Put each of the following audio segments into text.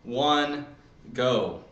1, go.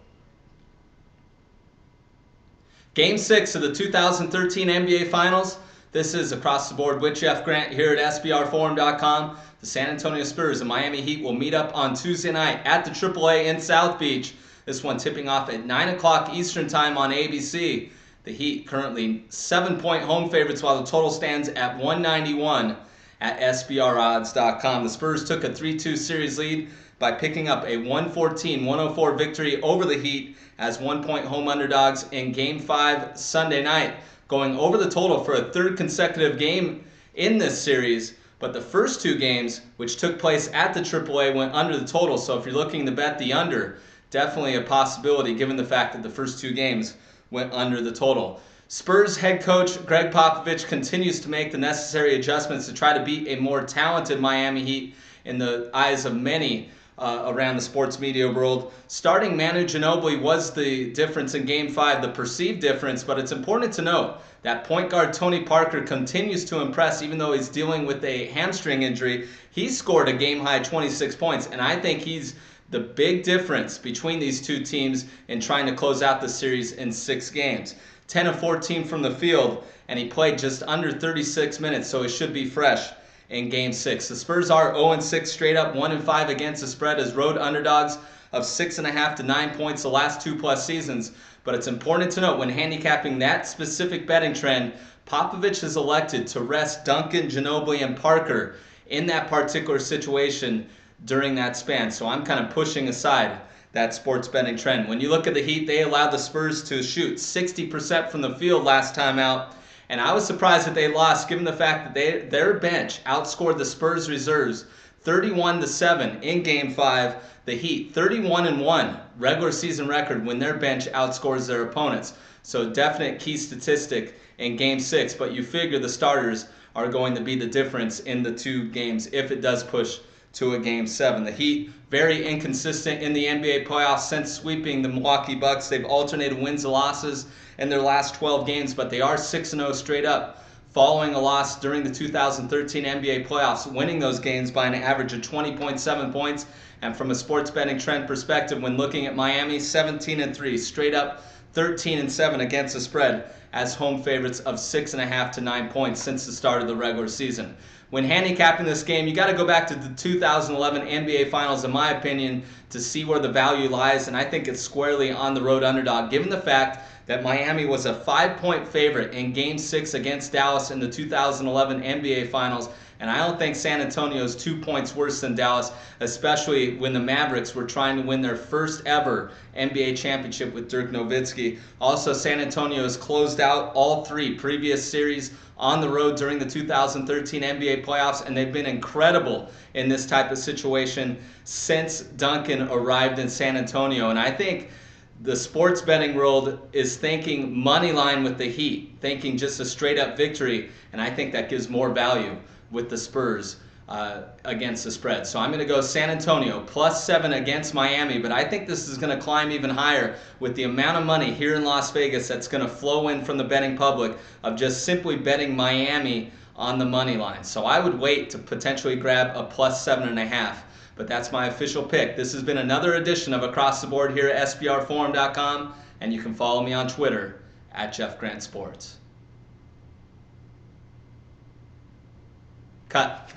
Game 6 of the 2013 NBA Finals. This is Across the Board with Jeff Grant here at SBRForum.com. The San Antonio Spurs and Miami Heat will meet up on Tuesday night at the AAA in South Beach. This one tipping off at 9 o'clock Eastern Time on ABC. The Heat currently 7-point home favorites while the total stands at 191 at SBRodds.com. The Spurs took a 3-2 series lead by picking up a 114-104 victory over the Heat as 1-point home underdogs in Game 5 Sunday night, going over the total for a third consecutive game in this series. But the first two games, which took place at the AAA, went under the total. So if you're looking to bet the under, definitely a possibility given the fact that the first two games went under the total. Spurs head coach Greg Popovich continues to make the necessary adjustments to try to beat a more talented Miami Heat in the eyes of many around the sports media world. Starting Manu Ginobili was the difference in Game 5, the perceived difference, but it's important to note that point guard Tony Parker continues to impress even though he's dealing with a hamstring injury. He scored a game-high 26 points, and I think he's the big difference between these two teams in trying to close out the series in 6 games. 10 of 14 from the field, and he played just under 36 minutes, so he should be fresh in Game 6. The Spurs are 0-6 straight up, 1-5 against the spread as road underdogs of 6.5 to 9 points the last 2+ seasons. But it's important to note when handicapping that specific betting trend, Popovich has elected to rest Duncan, Ginobili, and Parker in that particular situation during that span. So I'm kind of pushing aside that sports betting trend. When you look at the Heat, they allowed the Spurs to shoot 60% from the field last time out. And I was surprised that they lost given the fact that their bench outscored the Spurs reserves 31-7 in Game 5. The Heat 31-1 regular season record when their bench outscores their opponents. So definite key statistic in Game 6, but you figure the starters are going to be the difference in the two games if it does push to a Game 7. The Heat, very inconsistent in the NBA playoffs since sweeping the Milwaukee Bucks. They've alternated wins and losses in their last 12 games, but they are 6-0 straight up following a loss during the 2013 NBA playoffs, winning those games by an average of 20.7 points. And from a sports betting trend perspective, when looking at Miami, 17-3 straight up, 13-7 against the spread as home favorites of 6.5 to 9 points since the start of the regular season. When handicapping this game, you got to go back to the 2011 NBA Finals, in my opinion, to see where the value lies, and I think it's squarely on the road underdog, given the fact that Miami was a 5-point favorite in Game 6 against Dallas in the 2011 NBA Finals, and I don't think San Antonio is 2 points worse than Dallas, especially when the Mavericks were trying to win their first ever NBA championship with Dirk Nowitzki. Also, San Antonio has closed out all 3 previous series on the road during the 2013 NBA playoffs, and they've been incredible in this type of situation since Duncan arrived in San Antonio. And I think the sports betting world is thinking money line with the Heat, thinking just a straight up victory, and I think that gives more value with the Spurs against the spread. So I'm going to go San Antonio +7 against Miami, but I think this is going to climb even higher with the amount of money here in Las Vegas that's going to flow in from the betting public of just simply betting Miami on the money line. So I would wait to potentially grab a +7.5. But that's my official pick. This has been another edition of Across the Board here at SBRForum.com, and you can follow me on Twitter at Jeff Grant Sports. Cut.